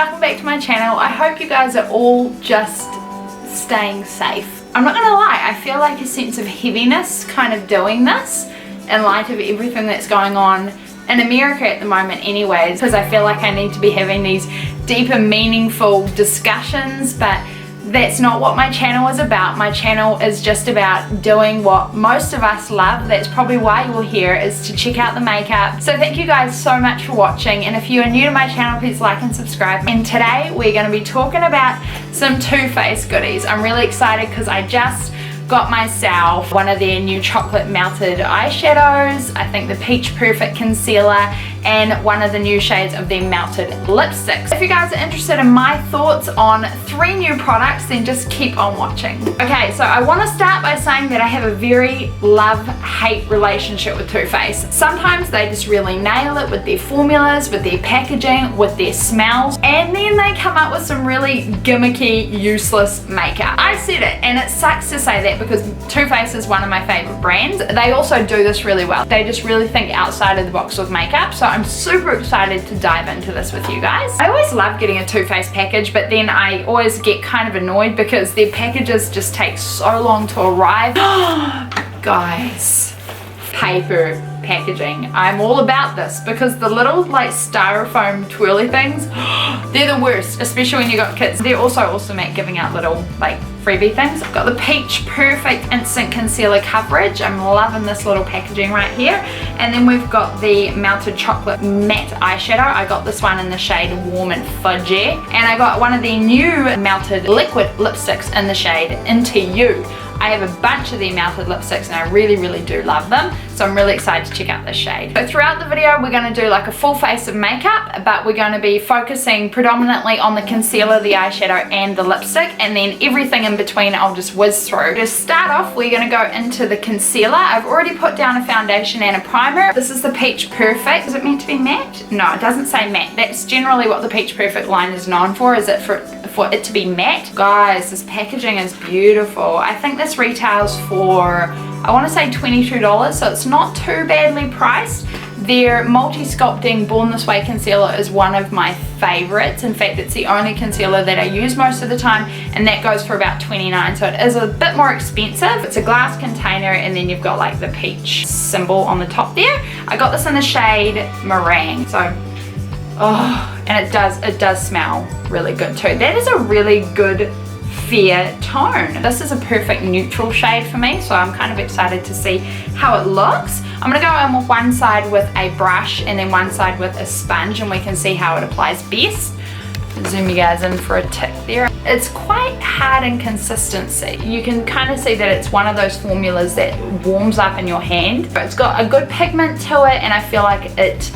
welcome back to my channel. I hope you guys are all just staying safe. I'm not gonna lie, I feel like a sense of heaviness kind of doing this in light of everything that's going on in America at the moment anyways, because I feel like I need to be having these deeper, meaningful discussions, but that's not what my channel is about. My channel is just about doing what most of us love. That's probably why you're here, is to check out the makeup. So thank you guys so much for watching, and if you are new to my channel, please like and subscribe. And today we're going to be talking about some Too Faced goodies. I'm really excited because I just got myself one of their new chocolate melted eyeshadows, I think the Peach Perfect concealer, and one of the new shades of their melted lipsticks. If you guys are interested in my thoughts on 3 new products, then just keep on watching. Okay, so I want to start by saying that I have a very love-hate relationship with Too Faced. Sometimes they just really nail it with their formulas, with their packaging, with their smells, and then they come up with some really gimmicky, useless makeup. I said it, and it sucks to say that because Too Faced is one of my favorite brands. They also do this really well. They just really think outside of the box with makeup, so I'm super excited to dive into this with you guys. I always love getting a Too Faced package, but then I always get kind of annoyed because their packages just take so long to arrive. Guys, paper packaging. I'm all about this because the little like styrofoam twirly things, they're the worst, especially when you got kids. They're also awesome at giving out little like freebie things. I've got the Peach Perfect Instant Concealer Coverage. I'm loving this little packaging right here. And then we've got the Melted Chocolate Matte Eyeshadow. I got this one in the shade Warm and Fudgey. And I got one of the new melted liquid lipsticks in the shade Into You. I have a bunch of the melted lipsticks and I really, really do love them. So I'm really excited to check out this shade. So throughout the video, we're going to do like a full face of makeup, but we're going to be focusing predominantly on the concealer, the eyeshadow, and the lipstick, and then everything in between I'll just whiz through. To start off, we're going to go into the concealer. I've already put down a foundation and a primer. This is the Peach Perfect. Is it meant to be matte? No, it doesn't say matte. That's generally what the Peach Perfect line is known for, is it for it to be matte. Guys, this packaging is beautiful. I think this retails for, I want to say $22, so it's not too badly priced. Their multi-sculpting Born This Way concealer is one of my favorites. In fact, it's the only concealer that I use most of the time, and that goes for about $29, so it is a bit more expensive. It's a glass container, and then you've got like the peach symbol on the top there. I got this in the shade Meringue, so and it does smell really good too. That is a really good fair tone. This is a perfect neutral shade for me, so I'm kind of excited to see how it looks. I'm going to go in with one side with a brush and then one side with a sponge, and we can see how it applies best. Zoom you guys in for a tick there. It's quite hard in consistency. You can kind of see that it's one of those formulas that warms up in your hand. But it's got a good pigment to it, and I feel like it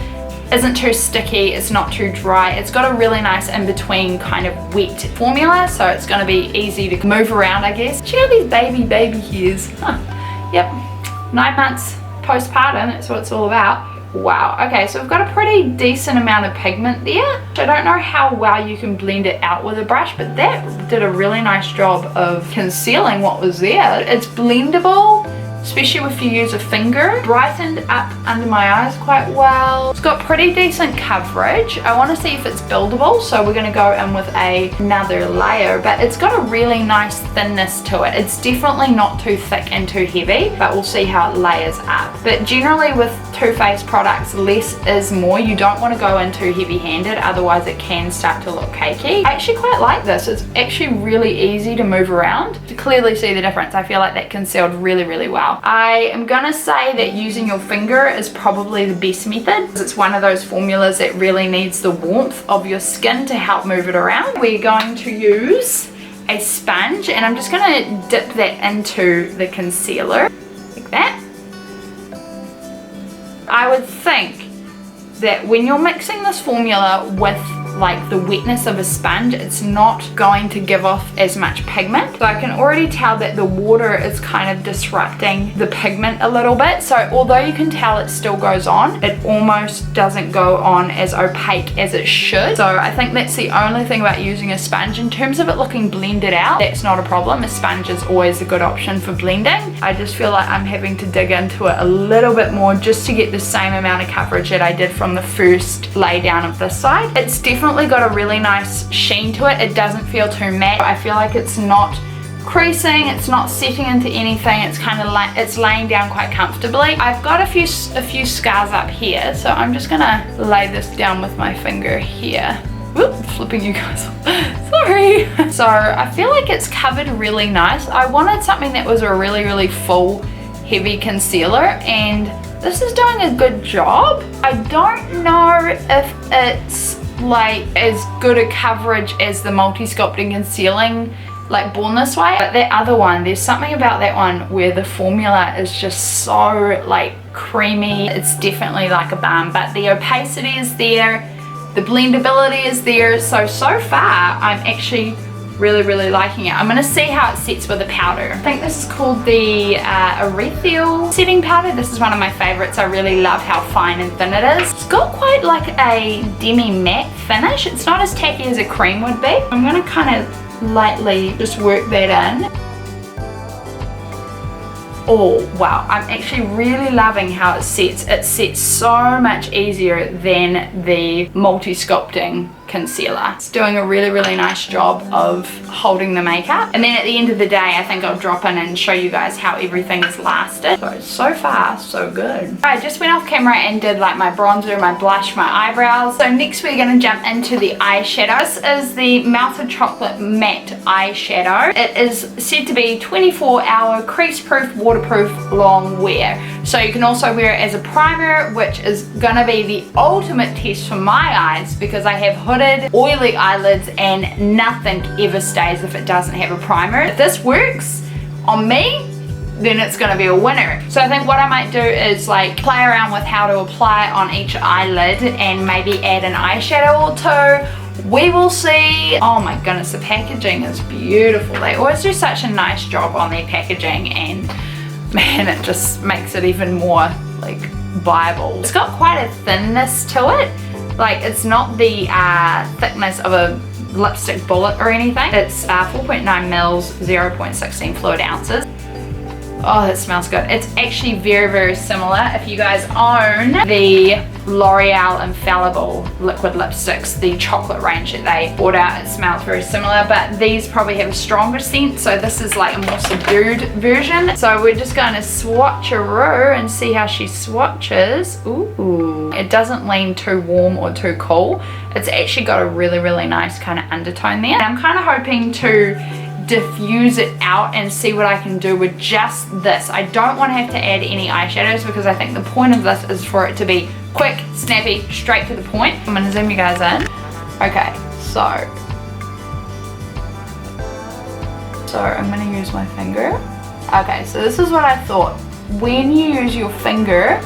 isn't too sticky, it's not too dry. It's got a really nice in-between kind of wet formula, so it's going to be easy to move around, I guess. Check out these baby hairs. Yep, 9 months postpartum, that's what it's all about. Wow, okay, so we've got a pretty decent amount of pigment there. I don't know how well you can blend it out with a brush, but that did a really nice job of concealing what was there. It's blendable, especially if you use a finger. Brightened up under my eyes quite well. It's got pretty decent coverage. I want to see if it's buildable, so we're going to go in with another layer, but it's got a really nice thinness to it. It's definitely not too thick and too heavy, but we'll see how it layers up. But generally with Too Faced products, less is more. You don't want to go in too heavy-handed, otherwise it can start to look cakey. I actually quite like this. It's actually really easy to move around. To clearly see the difference, I feel like that concealed really, really well. I am gonna say that using your finger is probably the best method. It's one of those formulas that really needs the warmth of your skin to help move it around. We're going to use a sponge, and I'm just gonna dip that into the concealer like that. I would think that when you're mixing this formula with like the wetness of a sponge, it's not going to give off as much pigment. So I can already tell that the water is kind of disrupting the pigment a little bit. So although you can tell it still goes on, it almost doesn't go on as opaque as it should. So I think that's the only thing about using a sponge. In terms of it looking blended out, that's not a problem. A sponge is always a good option for blending. I just feel like I'm having to dig into it a little bit more just to get the same amount of coverage that I did from the first lay down of this side. It's definitely definitely got a really nice sheen to it. It doesn't feel too matte. I feel like it's not creasing, it's not setting into anything. It's kind of like it's laying down quite comfortably. I've got a few scars up here, so I'm just gonna lay this down with my finger here. Whoop, flipping you guys off. Sorry. So I feel like it's covered really nice. I wanted something that was a really full, heavy concealer, and this is doing a good job. I don't know if it's like as good a coverage as the multi-sculpting concealing like Born This Way, but that other one, there's something about that one where the formula is just so like creamy. It's definitely like a balm, but the opacity is there, the blendability is there. So far I'm actually really liking it. I'm gonna see how it sets with the powder. I think this is called the Ethereal setting powder. This is one of my favorites. I really love how fine and thin it is. It's got quite like a demi matte finish. It's not as tacky as a cream would be. I'm gonna kind of lightly just work that in. Oh wow, I'm actually really loving how it sets. It sets so much easier than the multi-sculpting concealer. It's doing a really nice job of holding the makeup, and then at the end of the day I think I'll drop in and show you guys how everything has lasted. So far so good. I just went off camera and did like my bronzer, my blush, my eyebrows. So next we're going to jump into the eyeshadow. This is the Melted Chocolate Matte Eyeshadow. It is said to be 24-hour crease proof, waterproof, long wear. So you can also wear it as a primer, which is gonna be the ultimate test for my eyes because I have hooded, oily eyelids, and nothing ever stays if it doesn't have a primer. If this works on me, then it's gonna be a winner. So I think what I might do is like play around with how to apply on each eyelid and maybe add an eyeshadow or two. We will see. Oh my goodness, the packaging is beautiful. They always do such a nice job on their packaging, and man, it just makes it even more like viable. It's got quite a thinness to it. Like it's not the thickness of a lipstick bullet or anything. It's 4.9 mils, 0.16 fluid ounces. Oh, that smells good. It's actually very similar. If you guys own the L'Oreal Infallible liquid lipsticks, the chocolate range that they brought out, it smells very similar, but these probably have a stronger scent, so this is like a more subdued version. So we're just going to swatcheroo and see how she swatches. Ooh, it doesn't lean too warm or too cool. It's actually got a really nice kind of undertone there. And I'm kind of hoping to diffuse it out and see what I can do with just this. I don't want to have to add any eyeshadows because I think the point of this is for it to be quick, snappy, straight to the point. I'm going to zoom you guys in. Okay, so I'm going to use my finger. Okay, so this is what I thought. When you use your finger,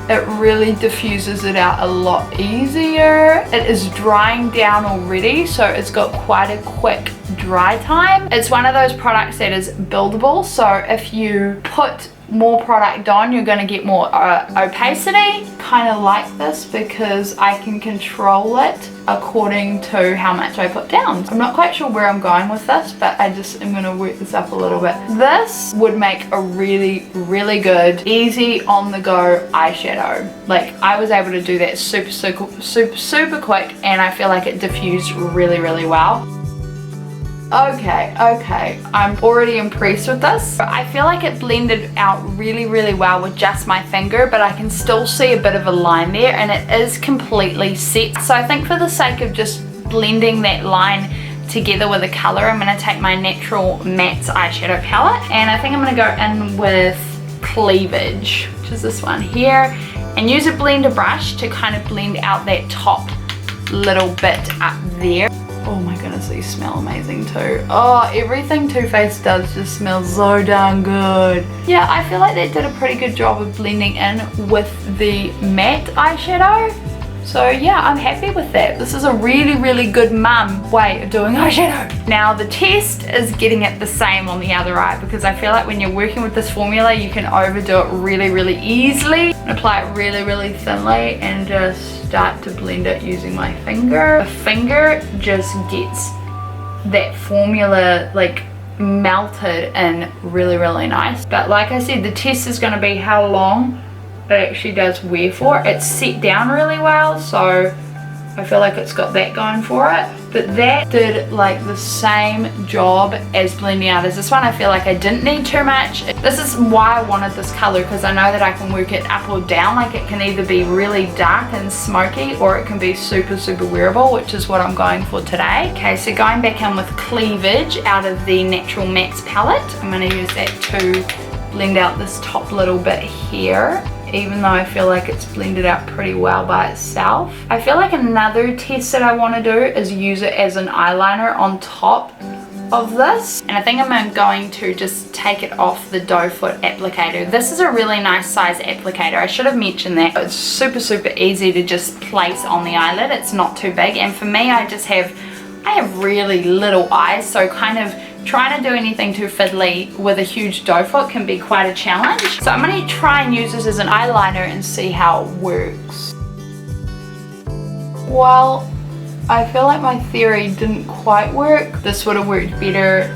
it really diffuses it out a lot easier. It is drying down already, so it's got quite a quick dry time. It's one of those products that is buildable, so if you put more product on, you're going to get more opacity. Kind of like this because I can control it according to how much I put down. I'm not quite sure where I'm going with this, but I just am going to work this up a little bit. This would make a really good, easy on the go eyeshadow. Like I was able to do that super quick, and I feel like it diffused really well. Okay, I'm already impressed with this. I feel like it blended out really well with just my finger, but I can still see a bit of a line there, and it is completely set. So I think for the sake of just blending that line together with a color, I'm going to take my Natural Matte eyeshadow palette, and I think I'm going to go in with Cleavage, which is this one here, and use a blender brush to kind of blend out that top little bit up there. Oh my goodness, these smell amazing too. Oh, everything Too Faced does just smells so darn good. Yeah, I feel like they did a pretty good job of blending in with the matte eyeshadow. So yeah, I'm happy with that. This is a really good mum way of doing eyeshadow. Now the test is getting it the same on the other eye, because I feel like when you're working with this formula, you can overdo it really easily. Apply it really thinly and just start to blend it using my finger. The finger just gets that formula like melted and really nice. But like I said, the test is going to be how long it actually does wear for. It's set down really well, so I feel like it's got that going for it. But that did like the same job as blending out as this one. I feel like I didn't need too much. This is why I wanted this color, because I know that I can work it up or down. Like it can either be really dark and smoky, or it can be super, super wearable, which is what I'm going for today. Okay, so going back in with Cleavage out of the Natural Mattes palette. I'm going to use that to blend out this top little bit here, even though I feel like it's blended out pretty well by itself. I feel like another test that I want to do is use it as an eyeliner on top of this. And I think I'm going to just take it off the doe foot applicator. This is a really nice size applicator. I should have mentioned that. It's super, super easy to just place on the eyelid. It's not too big. And for me, I have really little eyes, so kind of trying to do anything too fiddly with a huge doe foot can be quite a challenge. So I'm going to try and use this as an eyeliner and see how it works. Well, I feel like my theory didn't quite work. This would have worked better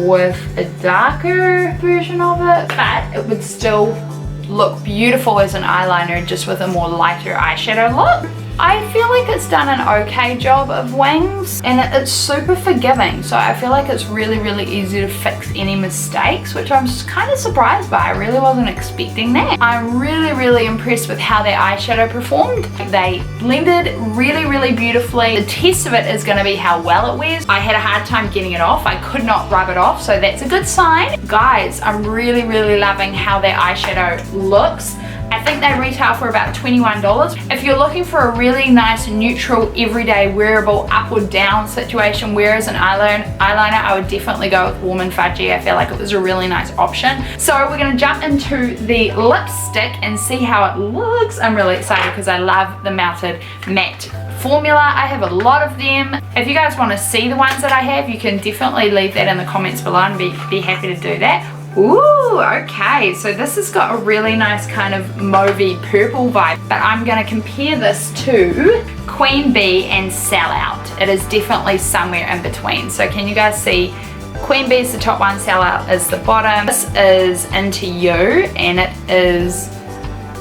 with a darker version of it, but it would still look beautiful as an eyeliner just with a more lighter eyeshadow look. I feel like it's done an okay job of wings, and it's super forgiving, so I feel like it's really, really easy to fix any mistakes, which I'm just kind of surprised by. I really wasn't expecting that. I'm really, really impressed with how their eyeshadow performed. They blended really, really beautifully. The test of it is going to be how well it wears. I had a hard time getting it off. I could not rub it off, so that's a good sign. Guys, I'm really, really loving how their eyeshadow looks. I think they retail for about $21. If you're looking for a really nice, neutral, everyday, wearable, up or down situation, where as an eyeliner, I would definitely go with Warm and Fudgey. I feel like it was a really nice option. So we're going to jump into the lipstick and see how it looks. I'm really excited because I love the Melted Matte formula. I have a lot of them. If you guys want to see the ones that I have, you can definitely leave that in the comments below and be happy to do that. Ooh, okay, so this has got a really nice kind of mauvey purple vibe, but I'm going to compare this to Queen Bee and Sellout. It is definitely somewhere in between. So can you guys see? Queen Bee is the top one, Sellout is the bottom. This is Into You, and it is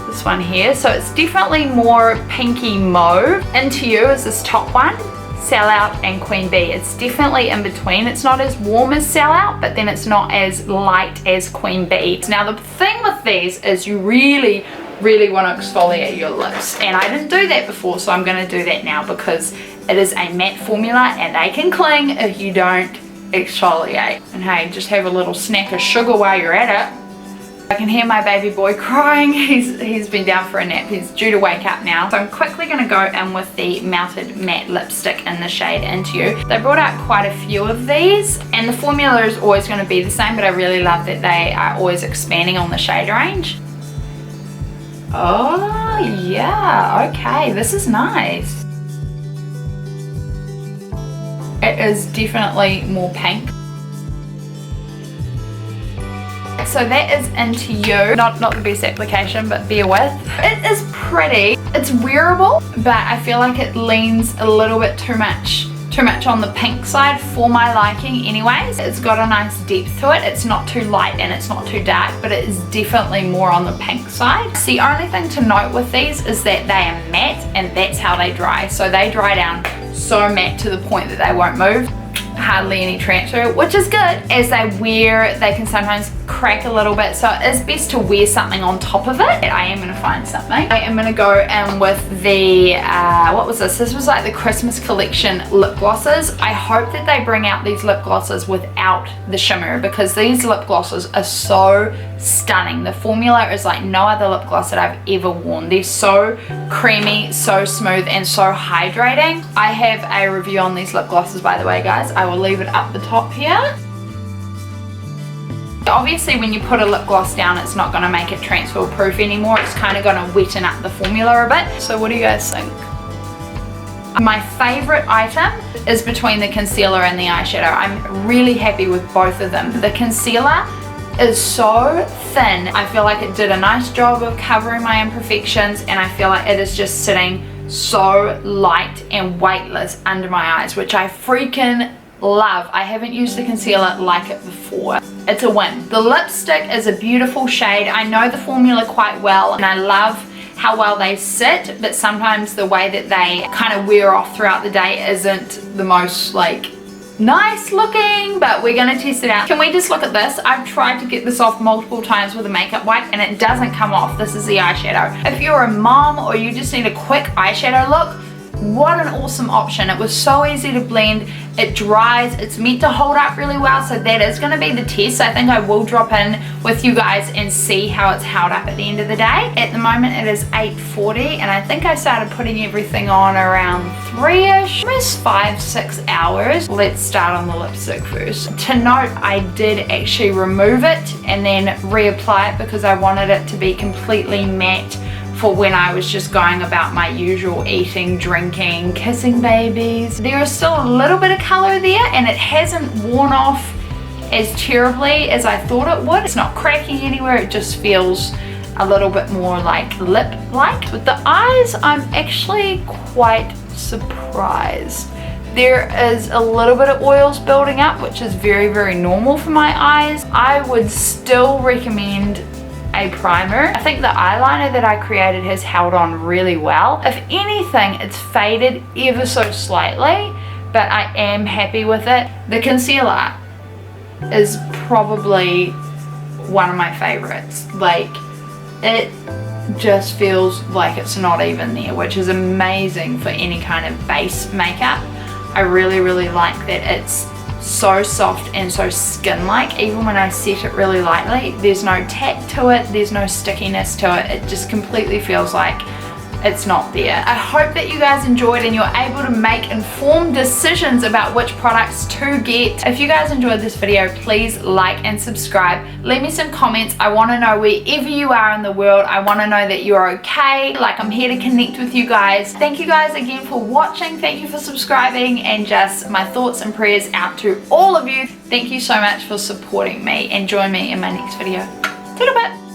this one here. So it's definitely more pinky mauve. Into You is this top one. Sellout and Queen Bee. It's definitely in between. It's not as warm as Sellout, but then it's not as light as Queen Bee. Now the thing with these is you really, really want to exfoliate your lips, and I didn't do that before, so I'm going to do that now because it is a matte formula and they can cling if you don't exfoliate. And hey, just have a little snack of sugar while you're at it. I can hear my baby boy crying. He's been down for a nap. He's due to wake up now. So I'm quickly going to go in with the Melted Matte lipstick in the shade Into You. They brought out quite a few of these, and the formula is always going to be the same, but I really love that they are always expanding on the shade range. Oh yeah, okay, this is nice. It is definitely more pink. So that is Into You. Not the best application, but bear with. It is pretty. It's wearable, but I feel like it leans a little bit too much on the pink side for my liking anyways. It's got a nice depth to it. It's not too light and it's not too dark, but it is definitely more on the pink side. The only thing to note with these is that they are matte, and that's how they dry. So they dry down so matte to the point that they won't move. Hardly any transfer, which is good. As they wear, they can sometimes crack a little bit, so it's best to wear something on top of it. I am going to find something. I am going to go in with the what was this? This was like the Christmas collection lip glosses. I hope that they bring out these lip glosses without the shimmer, because these lip glosses are so stunning. The formula is like no other lip gloss that I've ever worn. They're so creamy, so smooth, and so hydrating. I have a review on these lip glosses, by the way, guys. I will leave it up the top here. Obviously when you put a lip gloss down, it's not going to make it transfer proof anymore. It's kind of going to wetten up the formula a bit. So what do you guys think? My favorite item is between the concealer and the eyeshadow. I'm really happy with both of them. The concealer is so thin. I feel like it did a nice job of covering my imperfections, and I feel like it is just sitting so light and weightless under my eyes, which I freaking love. I haven't used the concealer like it before. It's a win. The lipstick is a beautiful shade. I know the formula quite well, and I love how well they sit, but sometimes the way that they kind of wear off throughout the day isn't the most like nice looking, but we're gonna test it out. Can we just look at this? I've tried to get this off multiple times with a makeup wipe and it doesn't come off. This is the eyeshadow. If you're a mom or you just need a quick eyeshadow look, what an awesome option. It was so easy to blend. It dries. It's meant to hold up really well, so that is going to be the test. I think I will drop in with you guys and see how it's held up at the end of the day. At the moment it is 8:40 and I think I started putting everything on around 3ish, almost 5-6 hours. Let's start on the lipstick first. To note, I did actually remove it and then reapply it because I wanted it to be completely matte for when I was just going about my usual eating, drinking, kissing babies. There is still a little bit of color there and it hasn't worn off as terribly as I thought it would. It's not cracking anywhere, it just feels a little bit more like lip-like. With the eyes, I'm actually quite surprised. There is a little bit of oils building up, which is very, very normal for my eyes. I would still recommend a primer. I think the eyeliner that I created has held on really well. If anything, it's faded ever so slightly, but I am happy with it. The concealer is probably one of my favorites. Like, it just feels like it's not even there, which is amazing for any kind of base makeup. I really, really like that it's so soft and so skin-like. Even when I set it really lightly, there's no tack to it, there's no stickiness to it. It just completely feels like it's not there. I hope that you guys enjoyed and you're able to make informed decisions about which products to get. If you guys enjoyed this video, please like and subscribe. Leave me some comments. I want to know wherever you are in the world. I want to know that you're okay. Like, I'm here to connect with you guys. Thank you guys again for watching. Thank you for subscribing, and just my thoughts and prayers out to all of you. Thank you so much for supporting me, and join me in my next video. Toodle bit.